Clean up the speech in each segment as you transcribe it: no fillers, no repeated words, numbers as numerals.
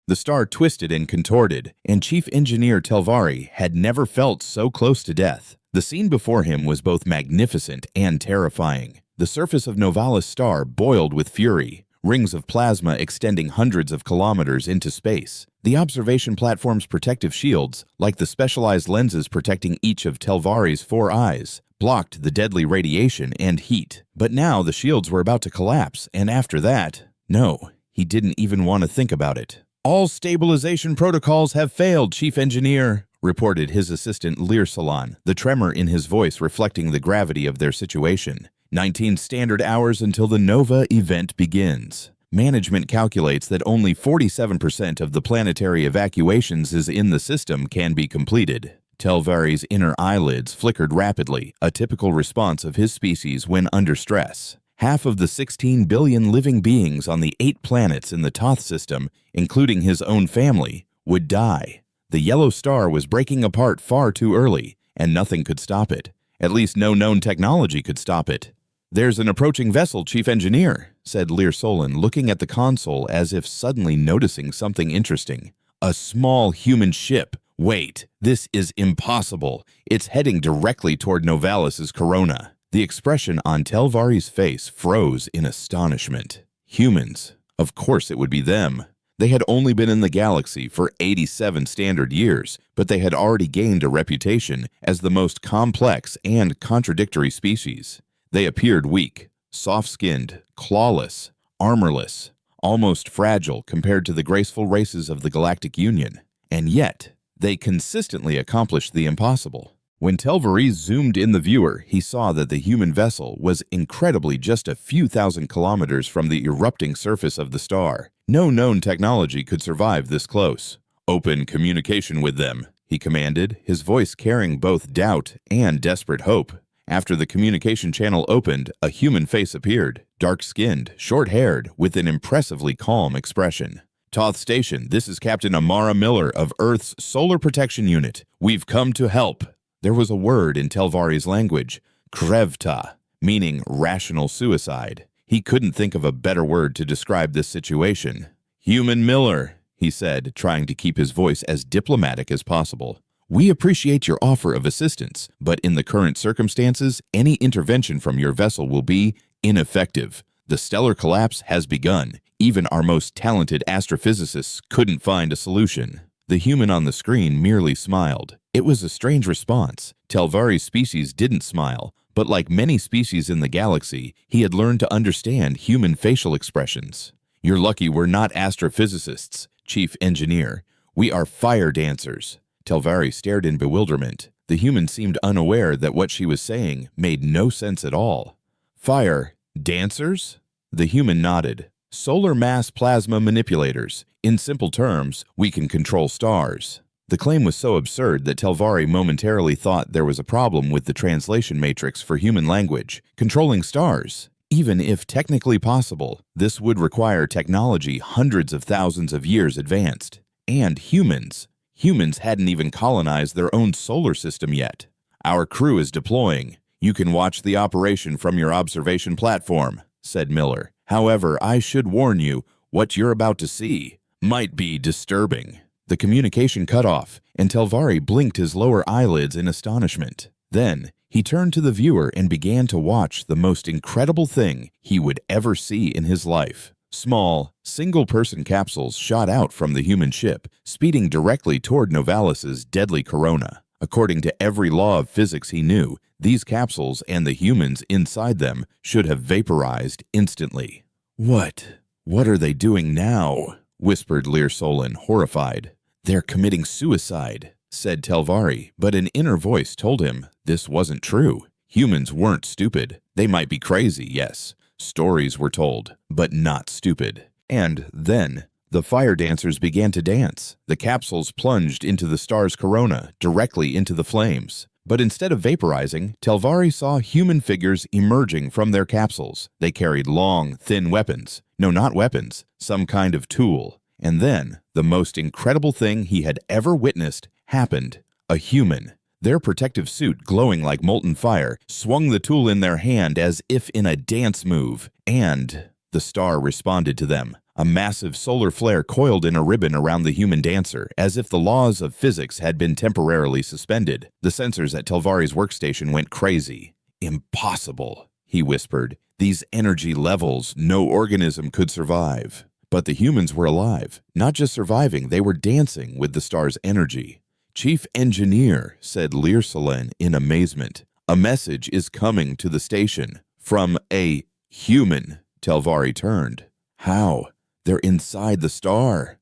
The star twisted and contorted, and Chief Engineer Telvari had never felt so close to death. The scene before him was both magnificent and terrifying. The surface of Novalis' star boiled with fury, rings of plasma extending hundreds of kilometers into space. The observation platform's protective shields, like the specialized lenses protecting each of Telvari's 4 eyes, blocked the deadly radiation and heat. But now the shields were about to collapse, and after that, no, he didn't even want to think about it. "All stabilization protocols have failed, Chief Engineer," reported his assistant Learsalon, the tremor in his voice reflecting the gravity of their situation. 19 standard hours until the Nova event begins. Management calculates that only 47% of the planetary evacuations in the system can be completed. Telvari's inner eyelids flickered rapidly, a typical response of his species when under stress. Half of the 16 billion living beings on the 8 planets in the Thoth system, including his own family, would die. The yellow star was breaking apart far too early, and nothing could stop it. At least no known technology could stop it. "There's an approaching vessel, Chief Engineer," said Learsolon, looking at the console as if suddenly noticing something interesting. "A small human ship. Wait, this is impossible. It's heading directly toward Novalis' corona." The expression on Telvari's face froze in astonishment. Humans. Of course it would be them. They had only been in the galaxy for 87 standard years, but they had already gained a reputation as the most complex and contradictory species. They appeared weak, soft-skinned, clawless, armorless, almost fragile compared to the graceful races of the Galactic Union. And yet, they consistently accomplished the impossible. When Telvari zoomed in the viewer, he saw that the human vessel was incredibly just a few thousand kilometers from the erupting surface of the star. No known technology could survive this close. "Open communication with them," he commanded, his voice carrying both doubt and desperate hope. After the communication channel opened, a human face appeared, dark-skinned, short-haired, with an impressively calm expression. "Thoth Station, this is Captain Amara Miller of Earth's Solar Protection Unit. We've come to help." There was a word in Telvari's language, krevta, meaning rational suicide. He couldn't think of a better word to describe this situation. "Human Miller," he said, trying to keep his voice as diplomatic as possible. "We appreciate your offer of assistance, but in the current circumstances, any intervention from your vessel will be ineffective. The stellar collapse has begun. Even our most talented astrophysicists couldn't find a solution." The human on the screen merely smiled. It was a strange response. Telvari's species didn't smile, but like many species in the galaxy, he had learned to understand human facial expressions. "You're lucky we're not astrophysicists, Chief Engineer. We are fire dancers." Telvari stared in bewilderment. The human seemed unaware that what she was saying made no sense at all. "Fire dancers?" The human nodded. "Solar mass plasma manipulators. In simple terms, we can control stars." The claim was so absurd that Telvari momentarily thought there was a problem with the translation matrix for human language. Controlling stars? Even if technically possible, this would require technology hundreds of thousands of years advanced. And humans. Humans hadn't even colonized their own solar system yet. "Our crew is deploying. You can watch the operation from your observation platform," said Miller. "However, I should warn you, what you're about to see might be disturbing." The communication cut off, and Telvari blinked his lower eyelids in astonishment. Then, he turned to the viewer and began to watch the most incredible thing he would ever see in his life. Small, single-person capsules shot out from the human ship, speeding directly toward Novalis' deadly corona. According to every law of physics he knew, these capsules and the humans inside them should have vaporized instantly. What are they doing now?" whispered Learsolon, horrified. "They're committing suicide," said Telvari, but an inner voice told him this wasn't true. Humans weren't stupid. They might be crazy, yes. Stories were told, but not stupid. And then, the fire dancers began to dance. The capsules plunged into the star's corona, directly into the flames. But instead of vaporizing, Telvari saw human figures emerging from their capsules. They carried long, thin weapons. No, not weapons, some kind of tool. And then, the most incredible thing he had ever witnessed happened. A human, their protective suit glowing like molten fire, swung the tool in their hand as if in a dance move. And the star responded to them. A massive solar flare coiled in a ribbon around the human dancer, as if the laws of physics had been temporarily suspended. The sensors at Telvari's workstation went crazy. "Impossible," he whispered. "These energy levels, no organism could survive." But the humans were alive. Not just surviving, they were dancing with the star's energy. "Chief Engineer," said Learsalon in amazement, "a message is coming to the station from a human." Telvari turned. "How? They're inside the star."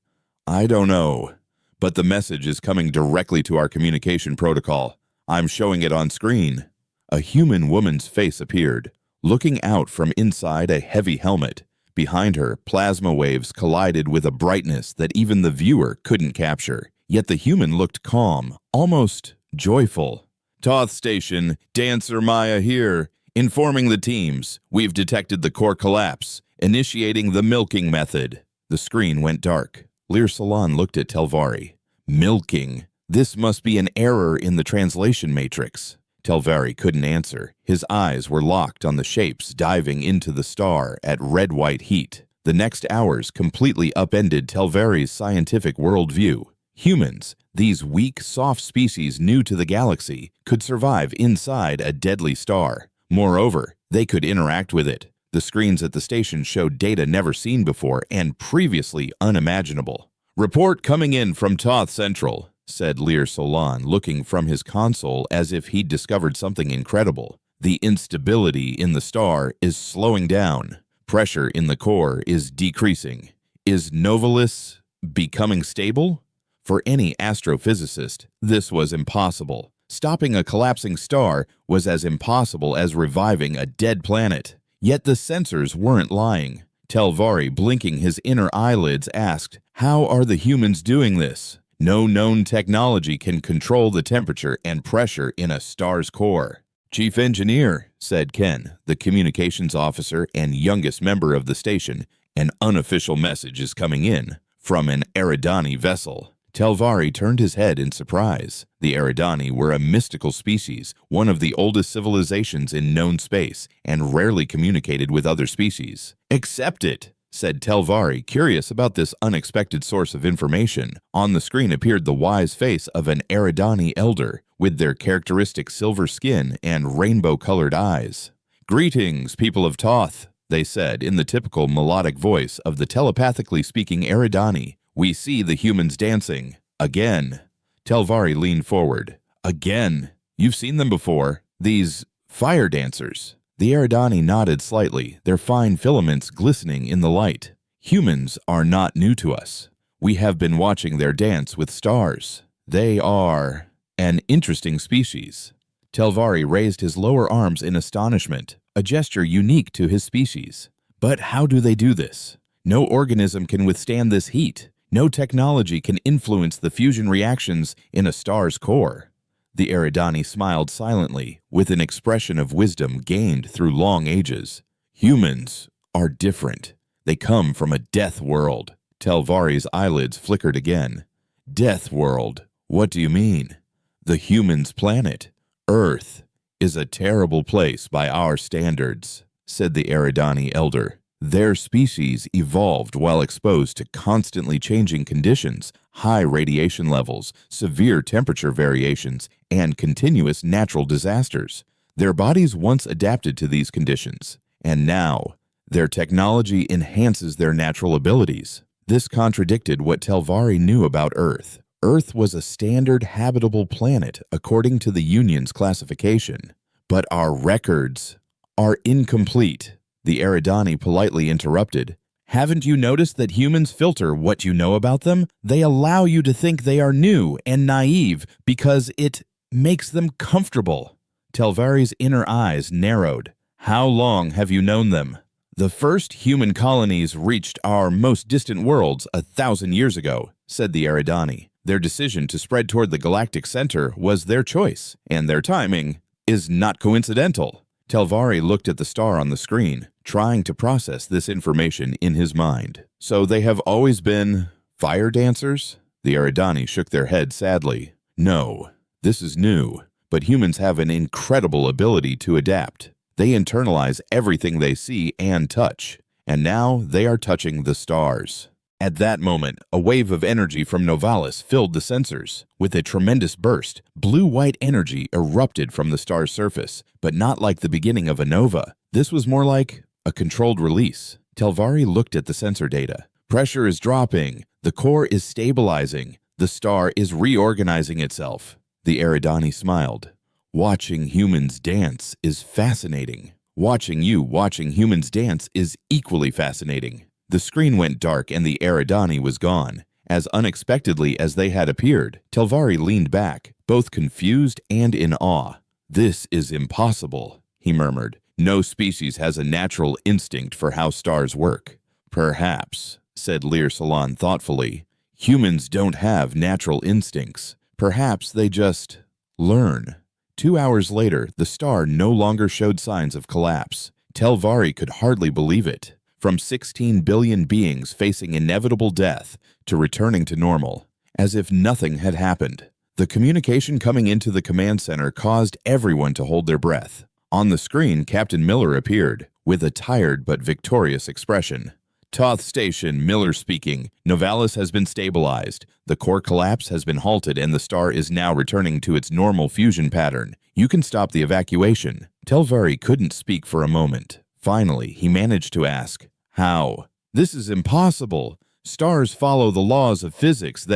"I don't know, but the message is coming directly to our communication protocol. I'm showing it on screen." A human woman's face appeared, looking out from inside a heavy helmet. Behind her, plasma waves collided with a brightness that even the viewer couldn't capture. Yet the human looked calm, almost joyful. "Toth Station, Dancer Maya here. Informing the teams, we've detected the core collapse. Initiating the milking method." The screen went dark. Learsalon looked at Telvari. "Milking? This must be an error in the translation matrix." Telvari couldn't answer. His eyes were locked on the shapes diving into the star at red-white heat. The next hours completely upended Telvari's scientific worldview. Humans, these weak, soft species new to the galaxy, could survive inside a deadly star. Moreover, they could interact with it. The screens at the station showed data never seen before and previously unimaginable. "Report coming in from Toth Central," said Learsalon, looking from his console as if he'd discovered something incredible. "The instability in the star is slowing down. Pressure in the core is decreasing. Is Novalis becoming stable?" For any astrophysicist, this was impossible. Stopping a collapsing star was as impossible as reviving a dead planet. Yet the sensors weren't lying. Telvari, blinking his inner eyelids, asked, "How are the humans doing this?" "No known technology can control the temperature and pressure in a star's core." "Chief Engineer," said Ken, the communications officer and youngest member of the station, "an unofficial message is coming in from an Eridani vessel." Telvari turned his head in surprise. The Eridani were a mystical species, one of the oldest civilizations in known space, and rarely communicated with other species. "Accept it," said Telvari, curious about this unexpected source of information. On the screen appeared the wise face of an Eridani elder, with their characteristic silver skin and rainbow-colored eyes. "Greetings, people of Toth," they said in the typical melodic voice of the telepathically speaking Eridani. "We see the humans dancing. Again." Telvari leaned forward. "Again? You've seen them before. These fire dancers." The Eridani nodded slightly, their fine filaments glistening in the light. "Humans are not new to us. We have been watching their dance with stars. They are an interesting species." Telvari raised his lower arms in astonishment, a gesture unique to his species. "But how do they do this? No organism can withstand this heat. No technology can influence the fusion reactions in a star's core." The Eridani smiled silently, with an expression of wisdom gained through long ages. "Humans are different. They come from a death world." Telvari's eyelids flickered again. "Death world? What do you mean?" "The humans' planet, Earth, is a terrible place by our standards," said the Eridani elder. "Their species evolved while exposed to constantly changing conditions, high radiation levels, severe temperature variations, and continuous natural disasters. Their bodies once adapted to these conditions, and now their technology enhances their natural abilities." This contradicted what Telvari knew about Earth. Earth was a standard habitable planet according to the Union's classification. "But our records are incomplete," the Eridani politely interrupted. "Haven't you noticed that humans filter what you know about them? They allow you to think they are new and naive because it makes them comfortable." Telvari's inner eyes narrowed. "How long have you known them?" "The first human colonies reached our most distant worlds 1,000 years ago," said the Eridani. "Their decision to spread toward the galactic center was their choice, and their timing is not coincidental." Telvari looked at the star on the screen, trying to process this information in his mind. "So they have always been fire dancers?" The Eridani shook their head sadly. "No, this is new, but humans have an incredible ability to adapt. They internalize everything they see and touch, and now they are touching the stars. At that moment, a wave of energy from Novalis filled the sensors. With a tremendous burst, blue-white energy erupted from the star's surface, but not like the beginning of a nova. This was more like a controlled release. Telvari looked at the sensor data. Pressure is dropping. The core is stabilizing. The star is reorganizing itself. The Eridani smiled. Watching humans dance is fascinating. Watching humans dance is equally fascinating. The screen went dark and the Eridani was gone. As unexpectedly as they had appeared, Telvari leaned back, both confused and in awe. "This is impossible," he murmured. "No species has a natural instinct for how stars work." "Perhaps," said Lear Salon thoughtfully. "Humans don't have natural instincts. Perhaps they just learn." 2 hours later, the star no longer showed signs of collapse. Telvari could hardly believe it. From 16 billion beings facing inevitable death to returning to normal, as if nothing had happened. The communication coming into the command center caused everyone to hold their breath. On the screen, Captain Miller appeared, with a tired but victorious expression. "Toth Station, Miller speaking. Novalis has been stabilized. The core collapse has been halted and the star is now returning to its normal fusion pattern. You can stop the evacuation." Telvari couldn't speak for a moment. Finally, he managed to ask, "How?" "This is impossible. Stars follow the laws of physics.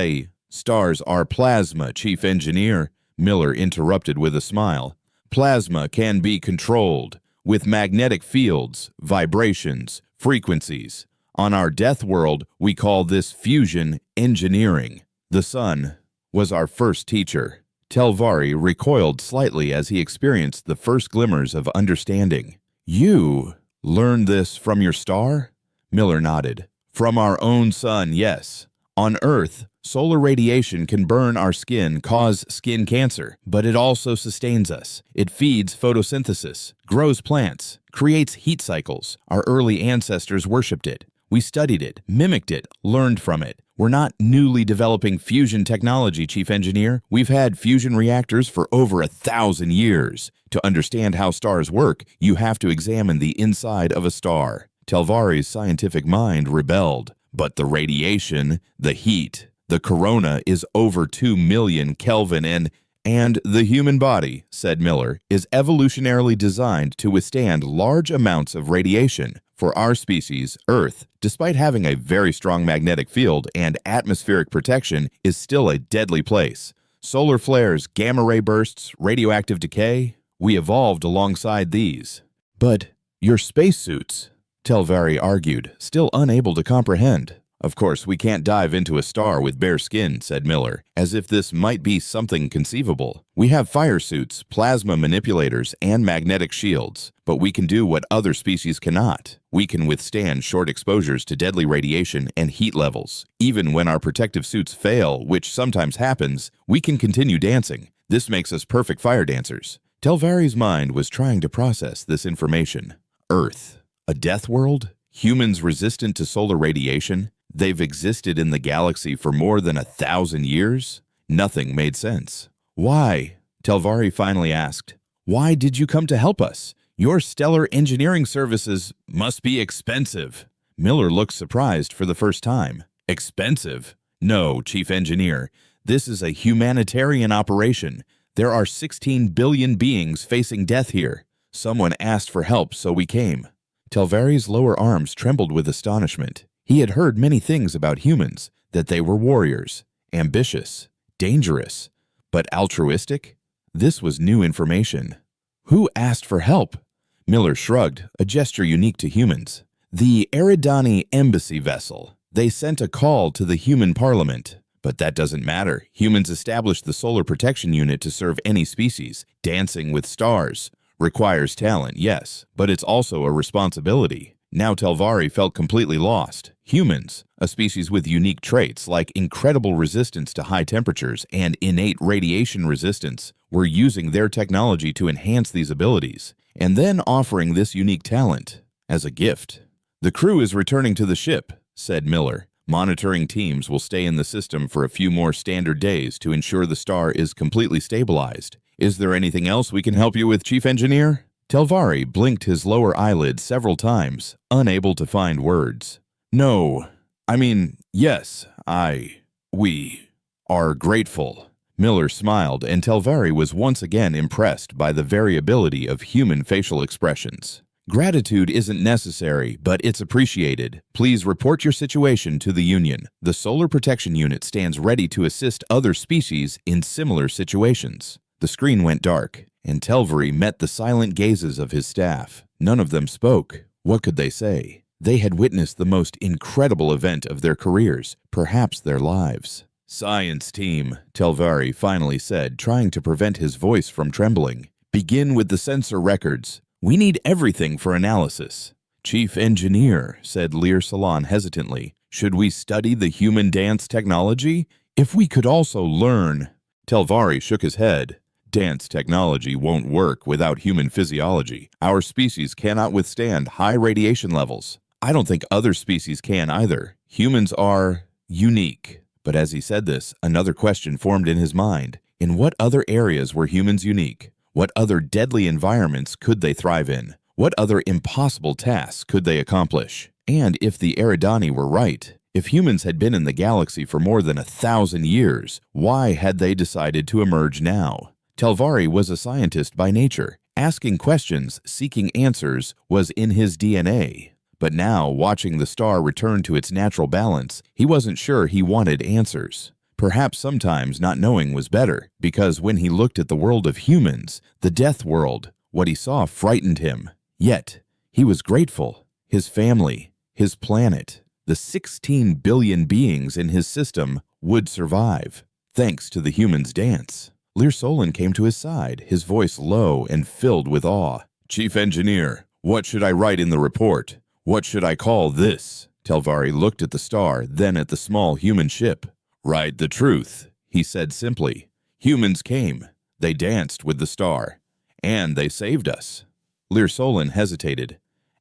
Stars are plasma, Chief Engineer," Miller interrupted with a smile. "Plasma can be controlled with magnetic fields, vibrations, frequencies. On our death world, we call this fusion engineering. The sun was our first teacher." Telvari recoiled slightly as he experienced the first glimmers of understanding. "You learned this from your star?" Miller nodded. "From our own sun, yes. On Earth, solar radiation can burn our skin, cause skin cancer, but it also sustains us. It feeds photosynthesis, grows plants, creates heat cycles. Our early ancestors worshipped it. We studied it, mimicked it, learned from it. We're not newly developing fusion technology, Chief Engineer. We've had fusion reactors for over 1,000 years. To understand how stars work, you have to examine the inside of a star." Telvari's scientific mind rebelled. "But the radiation, the heat, the corona is over 2 million Kelvin and the human body," said Miller, "is evolutionarily designed to withstand large amounts of radiation. For our species, Earth, despite having a very strong magnetic field and atmospheric protection, is still a deadly place. Solar flares, gamma-ray bursts, radioactive decay, we evolved alongside these." "But your spacesuits," Telvari argued, still unable to comprehend. "Of course, we can't dive into a star with bare skin," said Miller, as if this might be something conceivable. "We have fire suits, plasma manipulators, and magnetic shields, but we can do what other species cannot. We can withstand short exposures to deadly radiation and heat levels. Even when our protective suits fail, which sometimes happens, we can continue dancing. This makes us perfect fire dancers." Telvari's mind was trying to process this information. Earth, a death world? Humans resistant to solar radiation? They've existed in the galaxy for more than 1,000 years? Nothing made sense. "Why?" Telvari finally asked. "Why did you come to help us? Your stellar engineering services must be expensive." Miller looked surprised for the first time. "Expensive? No, Chief Engineer. This is a humanitarian operation. There are 16 billion beings facing death here. Someone asked for help, so we came." Telvari's lower arms trembled with astonishment. He had heard many things about humans, that they were warriors, ambitious, dangerous, but altruistic? This was new information. "Who asked for help?" Miller shrugged, a gesture unique to humans. "The Eridani embassy vessel. They sent a call to the human parliament. But that doesn't matter. Humans established the solar protection unit to serve any species. Dancing with stars requires talent, yes, but it's also a responsibility." Now Telvari felt completely lost. Humans, a species with unique traits like incredible resistance to high temperatures and innate radiation resistance, were using their technology to enhance these abilities, and then offering this unique talent as a gift. "The crew is returning to the ship," said Miller. "Monitoring teams will stay in the system for a few more standard days to ensure the star is completely stabilized. Is there anything else we can help you with, Chief Engineer?" Telvari blinked his lower eyelids several times, unable to find words. No, yes, we are grateful. Miller smiled, and Telvari was once again impressed by the variability of human facial expressions. Gratitude isn't necessary, but it's appreciated. Please report your situation to the Union. The Solar Protection Unit stands ready to assist other species in similar situations. The screen went dark, and Telvari met the silent gazes of his staff. None of them spoke. What could they say? They had witnessed the most incredible event of their careers, perhaps their lives. "Science team," Telvari finally said, trying to prevent his voice from trembling. "Begin with the sensor records. We need everything for analysis." "Chief Engineer," said Lear Salon hesitantly, "should we study the human dance technology? If we could also learn—" Telvari shook his head. "Dance technology won't work without human physiology. Our species cannot withstand high radiation levels. I don't think other species can either. Humans are unique." But as he said this, another question formed in his mind. In what other areas were humans unique? What other deadly environments could they thrive in? What other impossible tasks could they accomplish? And if the Eridani were right, if humans had been in the galaxy for more than 1,000 years, why had they decided to emerge now? Telvari was a scientist by nature. Asking questions, seeking answers, was in his DNA. But now, watching the star return to its natural balance, he wasn't sure he wanted answers. Perhaps sometimes not knowing was better, because when he looked at the world of humans, the death world, what he saw frightened him. Yet, he was grateful. His family, his planet, the 16 billion beings in his system would survive, thanks to the humans' dance. Lear Solon came to his side, his voice low and filled with awe. "Chief Engineer, what should I write in the report? What should I call this?" Telvari looked at the star, then at the small human ship. "Write the truth," he said simply. "Humans came, they danced with the star, and they saved us." Lear Solon hesitated.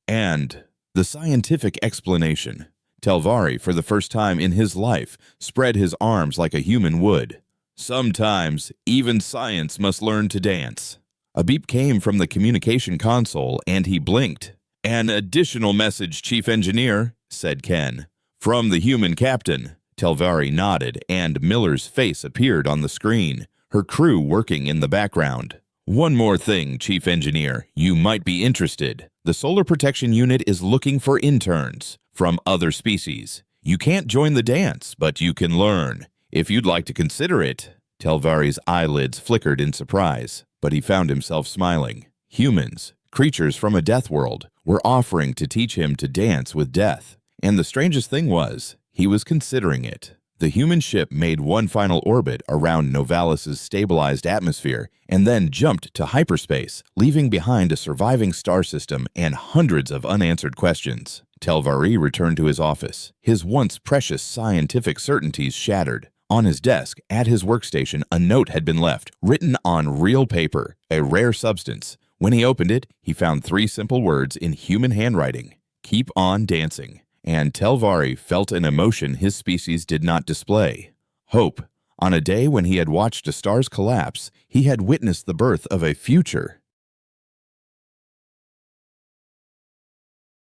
"And the scientific explanation." Telvari, for the first time in his life, spread his arms like a human would. "Sometimes, even science must learn to dance." A beep came from the communication console, and he blinked. "An additional message, Chief Engineer," said Ken. "From the human captain." Telvari nodded, and Miller's face appeared on the screen, her crew working in the background. "One more thing, Chief Engineer. You might be interested. The Solar Protection Unit is looking for interns from other species. You can't join the dance, but you can learn. If you'd like to consider it." Telvari's eyelids flickered in surprise, but he found himself smiling. Humans, creatures from a death world, were offering to teach him to dance with death. And the strangest thing was, he was considering it. The human ship made one final orbit around Novalis's stabilized atmosphere and then jumped to hyperspace, leaving behind a surviving star system and hundreds of unanswered questions. Telvari returned to his office, his once precious scientific certainties shattered. On his desk, at his workstation, a note had been left, written on real paper, a rare substance. When he opened it, he found 3 simple words in human handwriting: "Keep on dancing." And Telvari felt an emotion his species did not display: hope. On a day when he had watched a star's collapse, he had witnessed the birth of a future.